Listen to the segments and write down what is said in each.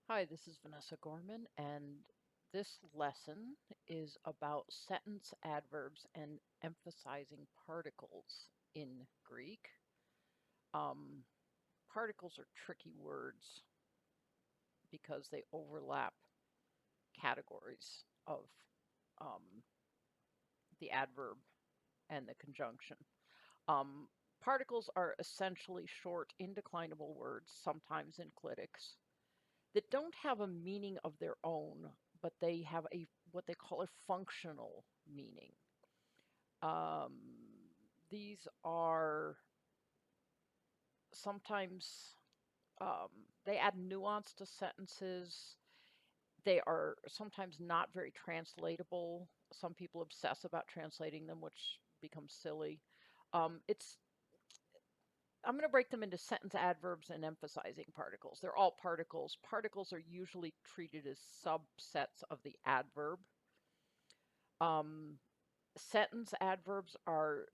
Hi, this is Vanessa Gorman, and this lesson is about sentence adverbs and emphasizing particles in Greek. Particles are tricky words because they overlap categories of the adverb and the conjunction. Um, Particles are essentially short, indeclinable words, sometimes in clitics, that don't have a meaning of their own, but they have a what they call a functional meaning. These are sometimes they add nuance to sentences. They are sometimes not very translatable. Some people obsess about translating them, which becomes silly. It's I'm going to break them into sentence adverbs and emphasizing particles. They're all particles. Particles are usually treated as subsets of the adverb. Sentence adverbs are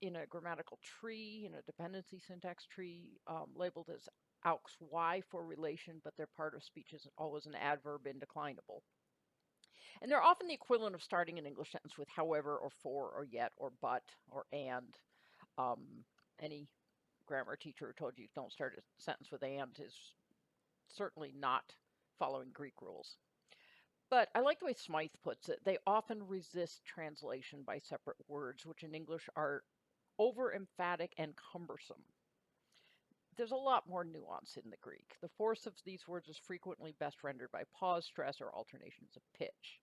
in a grammatical tree, in a dependency syntax tree, labeled as AuxY for relation, but their part of speech is always an adverb indeclinable. And they're often the equivalent of starting an English sentence with however, or for, or yet, or but, or and. Any grammar teacher who told you don't start a sentence with and is certainly not following Greek rules. But I like the way Smythe puts it. They often resist translation by separate words, which in English are over emphatic and cumbersome. There's a lot more nuance in the Greek. The force of these words is frequently best rendered by pause, stress, or alternations of pitch.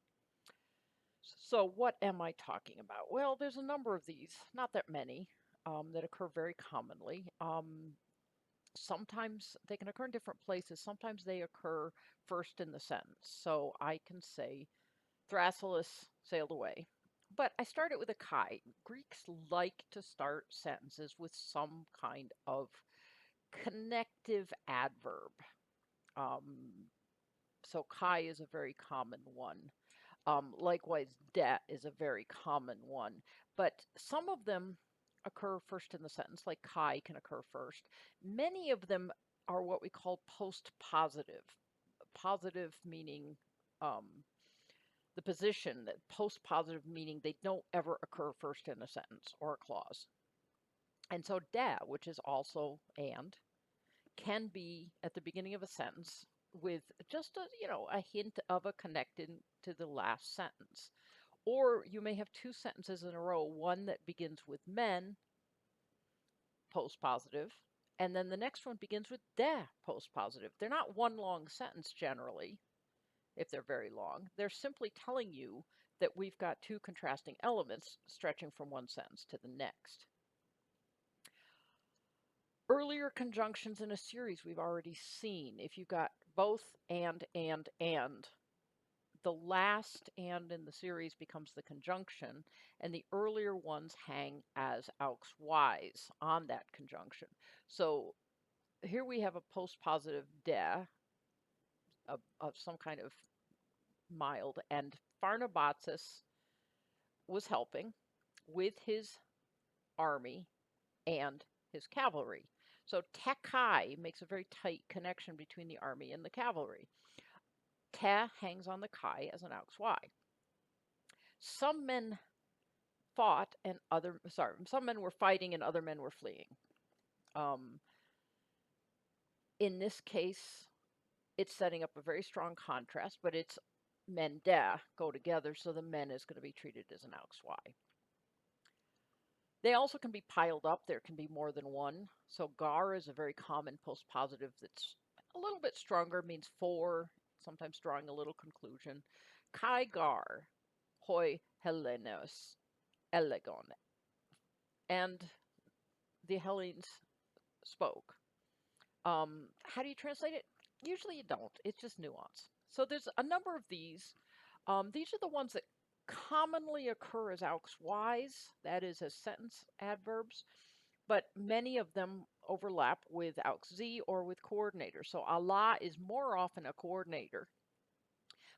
So, what am I talking about? Well, there's a number of these, not that many, that occur very commonly. Sometimes they can occur in different places. Sometimes they occur first in the sentence. So I can say, Thrasyllus sailed away. But I start it with a chi. Greeks like to start sentences with some kind of connective adverb. So chi is a very common one. Likewise, de is a very common one. But some of them occur first in the sentence, like chi can occur first. Many of them are what we call post-positive. Positive meaning the position, that post-positive meaning they don't ever occur first in a sentence or a clause. And so de, which is also and, can be at the beginning of a sentence with just a hint of a connected to the last sentence. Or you may have two sentences in a row, one that begins with men, post-positive, and then the next one begins with de, post-positive. They're not one long sentence generally, if they're very long. They're simply telling you that we've got two contrasting elements stretching from one sentence to the next. Earlier conjunctions in a series we've already seen. If you've got both and, the last and in the series becomes the conjunction, and the earlier ones hang as AuxYs on that conjunction. So here we have a post-positive de of some kind of mild, and Pharnabazus was helping with his army and his cavalry. So tekai makes a very tight connection between the army and the cavalry. Te hangs on the chi as an AuxY. Some men fought and some men were fighting and other men were fleeing. In this case, it's setting up a very strong contrast, but it's men de go together, so the men is going to be treated as an AuxY. They also can be piled up. There can be more than one. So gar is a very common post-positive that's a little bit stronger, means for, sometimes drawing a little conclusion. Kai gar, hoi Hellenos, elegon. And the Hellenes spoke. How do you translate it? Usually you don't. It's just nuance. So there's a number of these. These are the ones that commonly occur as AuxYs, that is, as sentence adverbs, but many of them overlap with AuxZ or with coordinator. So Allah is more often a coordinator,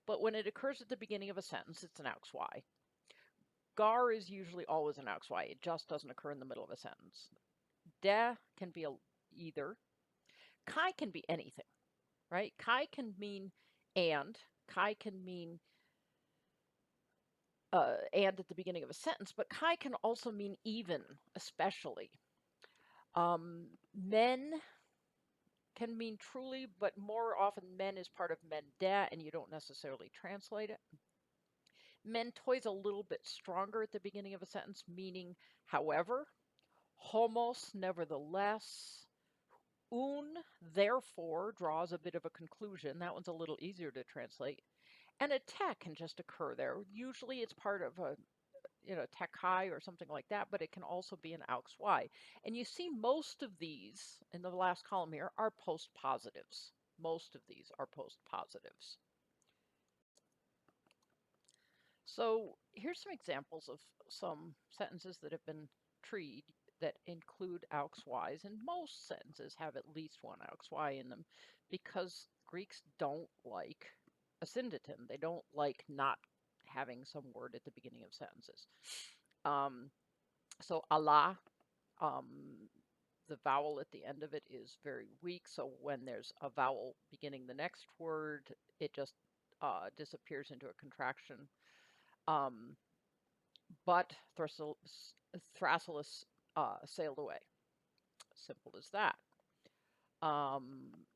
but when it occurs at the beginning of a sentence, it's an AuxY. Gar is usually always an AuxY. It just doesn't occur in the middle of a sentence. De can be either. Chi can be anything, right? Kai can mean and. Kai can mean and at the beginning of a sentence, but Kai can also mean even, especially. Men can mean truly, but more often men is part of men da, and you don't necessarily translate it. Men toys a little bit stronger at the beginning of a sentence, meaning however. Homos, nevertheless. Un, therefore, draws a bit of a conclusion. That one's a little easier to translate. And a te can just occur there. Usually it's part of a te kai or something like that, but it can also be an AuxY. And you see most of these in the last column here are post-positives. Most of these are post-positives. So here's some examples of some sentences that have been treed that include AuxYs, and most sentences have at least one AuxY in them because Greeks don't like a syndeton. They don't like not having some word at the beginning of sentences. So Allah, the vowel at the end of it is very weak. So when there's a vowel beginning the next word, it just disappears into a contraction. But Thrasyllus sailed away. Simple as that.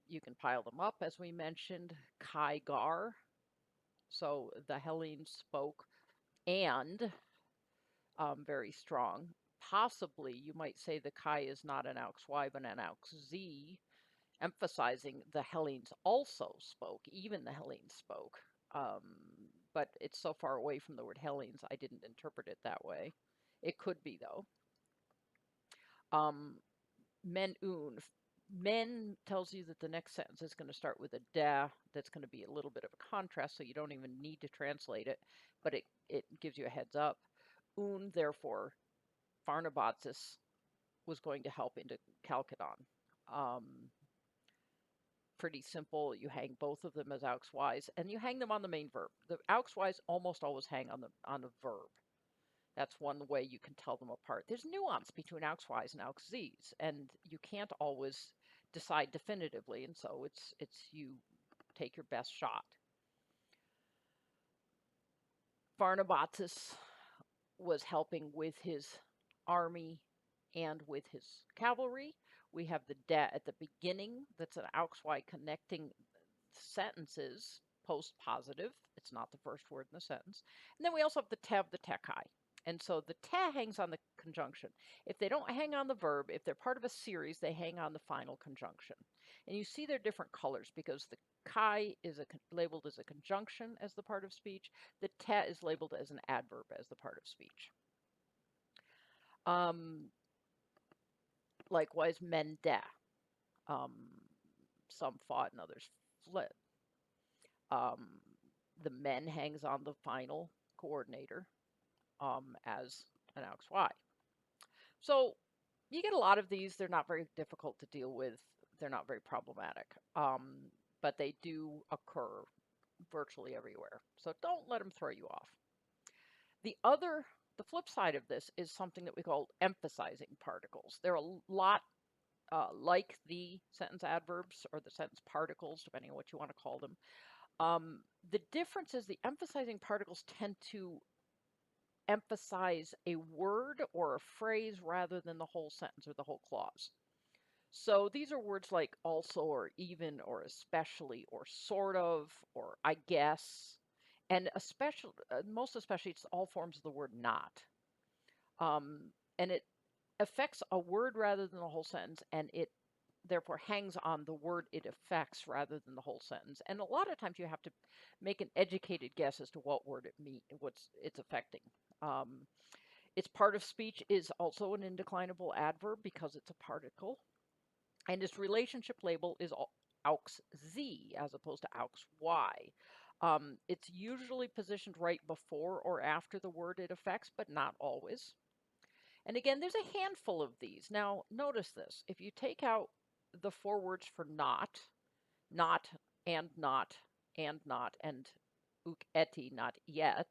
You can pile them up, as we mentioned. Kai Gar. So the Hellenes spoke and very strong. Possibly, you might say the Kai is not an AuxY, but an AuxZ, emphasizing the Hellenes also spoke. Even the Hellenes spoke. But it's so far away from the word Hellenes, I didn't interpret it that way. It could be, though. Men un. Men tells you that the next sentence is going to start with a da. That's going to be a little bit of a contrast, so you don't even need to translate it, but it gives you a heads up. Un, therefore, Pharnabazus was going to help into Chalcedon. Pretty simple. You hang both of them as AuxYs, and you hang them on the main verb. The AuxYs almost always hang on the verb. That's one way you can tell them apart. There's nuance between AuxYs and AuxZs, and you can't always decide definitively, and so it's you take your best shot. Pharnabazus was helping with his army and with his cavalry. We have the da at the beginning. That's an AuxY connecting sentences post-positive. It's not the first word in the sentence. And then we also have the te of the tekai. And so the te hangs on the conjunction. If they don't hang on the verb, if they're part of a series, they hang on the final conjunction. And you see they're different colors because the kai is labeled as a conjunction as the part of speech. The te is labeled as an adverb as the part of speech. Likewise, mende. Some fought and others fled. The men hangs on the final coordinator as an AuxY. So you get a lot of these. They're not very difficult to deal with. They're not very problematic, but they do occur virtually everywhere. So don't let them throw you off. The flip side of this is something that we call emphasizing particles. They're a lot like the sentence adverbs or the sentence particles, depending on what you want to call them. The difference is the emphasizing particles tend to emphasize a word or a phrase rather than the whole sentence or the whole clause. So these are words like also or even or especially or sort of or I guess. And especially, most especially, it's all forms of the word not. And it affects a word rather than the whole sentence, and it therefore hangs on the word it affects rather than the whole sentence. And a lot of times you have to make an educated guess as to what word it means, it's affecting. Its part of speech is also an indeclinable adverb because it's a particle. And its relationship label is AuxZ as opposed to AuxY. It's usually positioned right before or after the word it affects, but not always. And again, there's a handful of these. Now, notice this. If you take out the four words for not, and uk eti, not yet,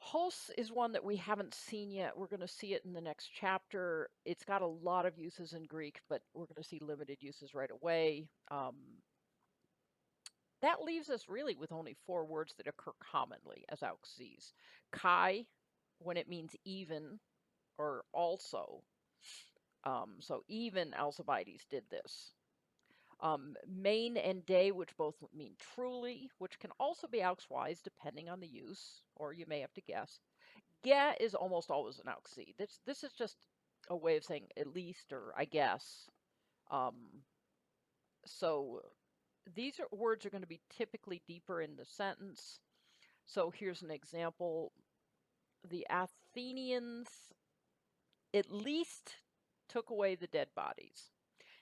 Hos is one that we haven't seen yet. We're going to see it in the next chapter. It's got a lot of uses in Greek, but we're going to see limited uses right away. That leaves us really with only 4 words that occur commonly as AuxZs. Kai, when it means even or also. So even Alcibiades did this. Main and day, which both mean truly, which can also be AuxYs depending on the use, or you may have to guess. Yeah is almost always an AuxZ. This is just a way of saying at least or I guess. So these words are going to be typically deeper in the sentence. So here's an example. The Athenians at least took away the dead bodies.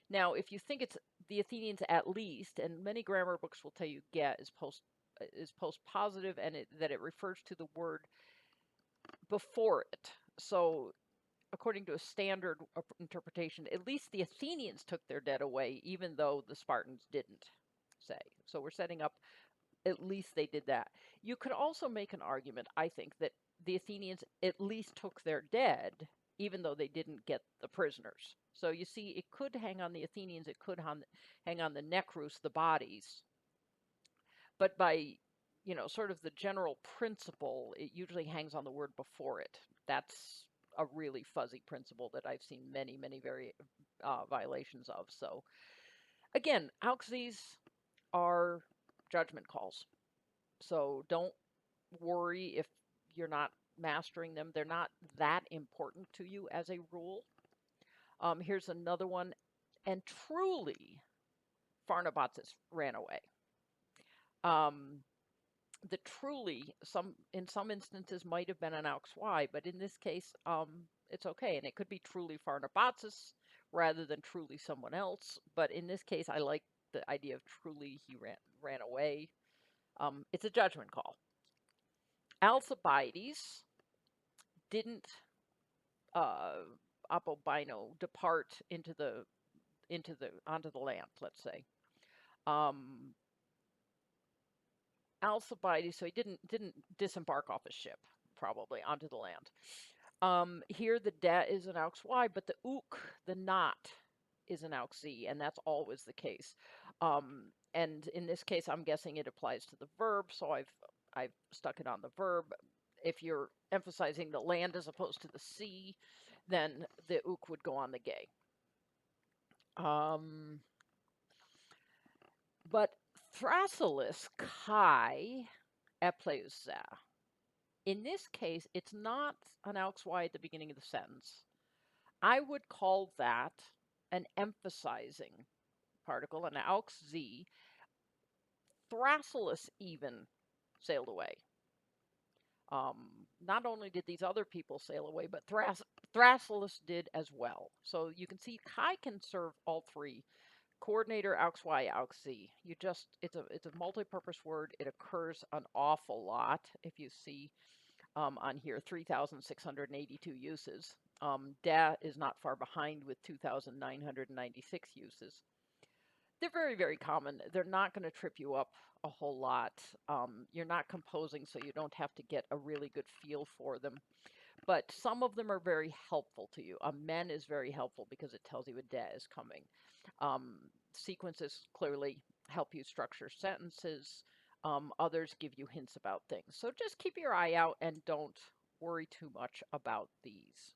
Now, if you think it's the Athenians at least, and many grammar books will tell you get is post positive and that it refers to the word before it. So according to a standard interpretation, at least the Athenians took their dead away, even though the Spartans didn't say. So we're setting up at least they did that. You could also make an argument, I think, that the Athenians at least took their dead, even though they didn't get the prisoners. So you see, it could hang on the Athenians, it could hang on the necrus, the bodies. But by, sort of the general principle, it usually hangs on the word before it. That's a really fuzzy principle that I've seen many, many violations of. So again, AuxZs are judgment calls. So don't worry if you're not mastering them. They're not that important to you as a rule. Here's another one. And truly, Pharnabazus ran away. The truly, in some instances, might have been an AuxY, but in this case, it's okay. And it could be truly Pharnabazus rather than truly someone else. But in this case, I like the idea of truly he ran away. It's a judgment call. Alcibiades didn't apobino depart onto the land, let's say. Alcibiades, so he didn't disembark off his ship, probably onto the land. Here the de is an AuxY, but the ook, the not, is an AuxZ, and that's always the case. And in this case, I'm guessing it applies to the verb, so I've stuck it on the verb. If you're emphasizing the land as opposed to the sea, then the ook would go on the gay. But Thrasyllus kai epleusa. In this case, it's not an AuxY at the beginning of the sentence. I would call that an emphasizing particle, an AuxZ. Thrasyllus even sailed away. Not only did these other people sail away, but Thrasyllus did as well. So you can see Kai can serve all three: coordinator, AuxY, AuxZ. It's a multi-purpose word. It occurs an awful lot. If you see on here, 3,682 uses. Da is not far behind with 2,996 uses. They're very, very common. They're not going to trip you up a whole lot. You're not composing, so you don't have to get a really good feel for them. But some of them are very helpful to you. Men is very helpful because it tells you a de is coming. Sequences clearly help you structure sentences. Others give you hints about things. So just keep your eye out and don't worry too much about these.